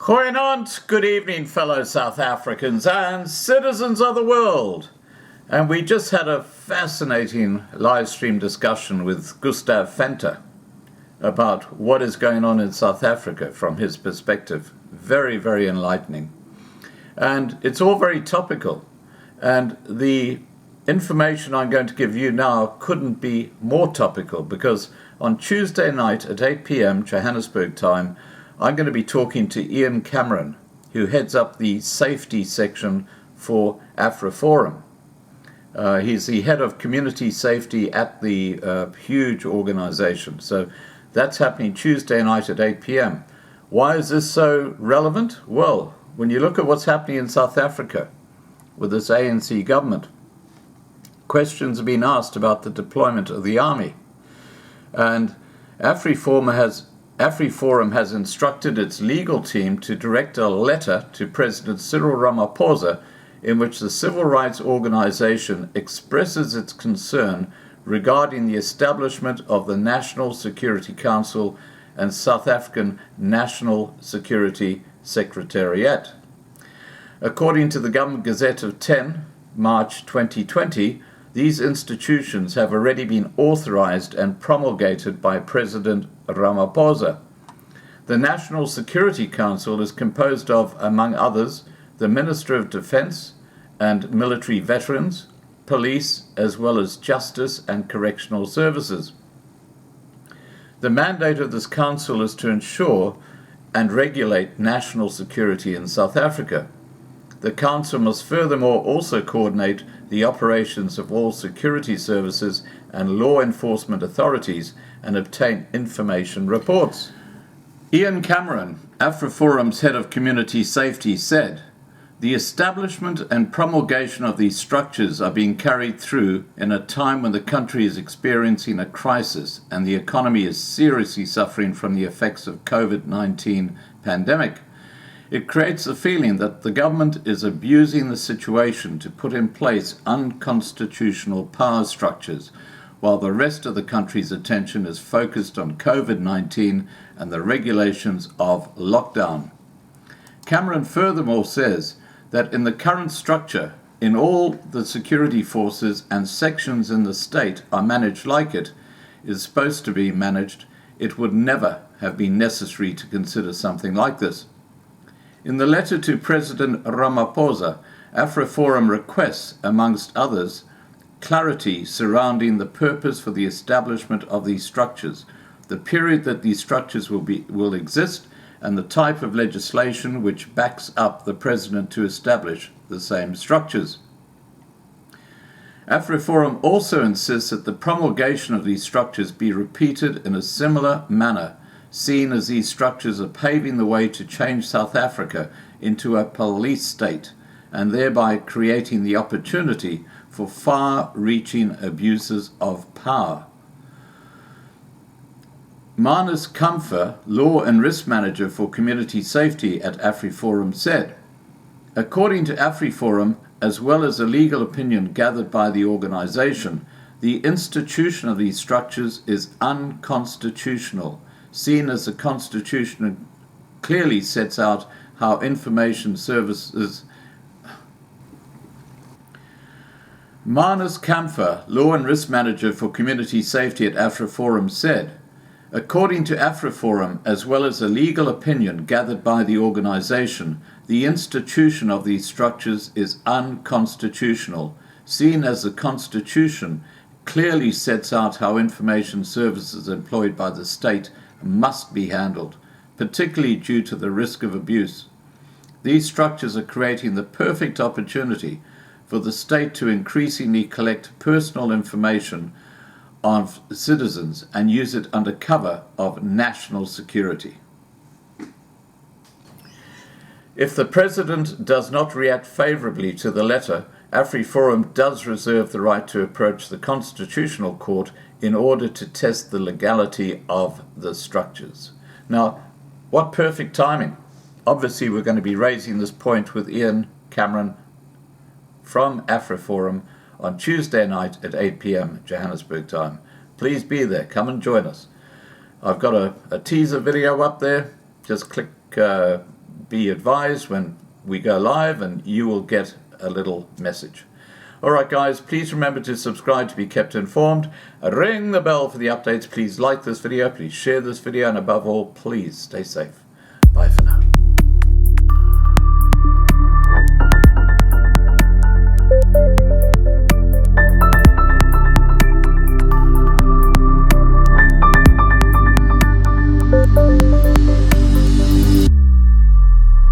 Goeienaand, good evening, fellow South Africans and citizens of the world. And we just had a fascinating live stream discussion with Gustav Venter about what is going on in South Africa from his perspective. Very, very enlightening. And it's all very topical. And the information I'm going to give you now couldn't be more topical, because on Tuesday night at 8 p.m. Johannesburg time, I'm going to be talking to Ian Cameron, who heads up the safety section for AfriForum. He's the head of community safety at the huge organization. So that's happening Tuesday night at 8 p.m. Why is this so relevant? Well, when you look at what's happening in South Africa with this ANC government, questions have been asked about the deployment of the army. And AfriForum has instructed its legal team to direct a letter to President Cyril Ramaphosa in which the civil rights organization expresses its concern regarding the establishment of the National Security Council and South African National Security Secretariat. According to the Government Gazette of 10 March 2020, these institutions have already been authorized and promulgated by President Ramaphosa. The National Security Council is composed of, among others, the Minister of Defense and military veterans, police, as well as justice and correctional services. The mandate of this council is to ensure and regulate national security in South Africa. The council must furthermore also coordinate the operations of all security services and law enforcement authorities and obtain information reports. Ian Cameron, AfriForum's head of community safety, said, "The establishment and promulgation of these structures are being carried through in a time when the country is experiencing a crisis and the economy is seriously suffering from the effects of COVID-19 pandemic. It creates a feeling that the government is abusing the situation to put in place unconstitutional power structures, while the rest of the country's attention is focused on COVID-19 and the regulations of lockdown." Cameron furthermore says that in the current structure, in all the security forces and sections in the state are managed like it is supposed to be managed, it would never have been necessary to consider something like this. In the letter to President Ramaphosa, AfriForum requests, amongst others, clarity surrounding the purpose for the establishment of these structures, the period that these structures will exist, and the type of legislation which backs up the President to establish the same structures. AfriForum also insists that the promulgation of these structures be repeated in a similar manner, seen as these structures are paving the way to change South Africa into a police state, and thereby creating the opportunity for far-reaching abuses of power. Manus Kamfer, Law and Risk Manager for Community Safety at AfriForum, said, "According to AfriForum, as well as a legal opinion gathered by the organization, the institution of these structures is unconstitutional, seen as the Constitution clearly sets out how information services." Manus Kamfer, Law and Risk Manager for Community Safety at AfriForum, said, "According to AfriForum, as well as a legal opinion gathered by the organization, the institution of these structures is unconstitutional, seen as the Constitution clearly sets out how information services employed by the state must be handled, particularly due to the risk of abuse. These structures are creating the perfect opportunity for the state to increasingly collect personal information of citizens and use it under cover of national security." If the President does not react favorably to the letter, AfriForum does reserve the right to approach the Constitutional Court in order to test the legality of the structures. Now, what perfect timing. Obviously, we're going to be raising this point with Ian Cameron from AfriForum on Tuesday night at 8 p.m. Johannesburg time. Please be there. Come and join us. I've got a teaser video up there. Just click be advised when we go live, and you will get a little message. All right, guys, please remember to subscribe to be kept informed. Ring the bell for the updates. Please like this video. Please share this video. And above all, please stay safe. Bye for now.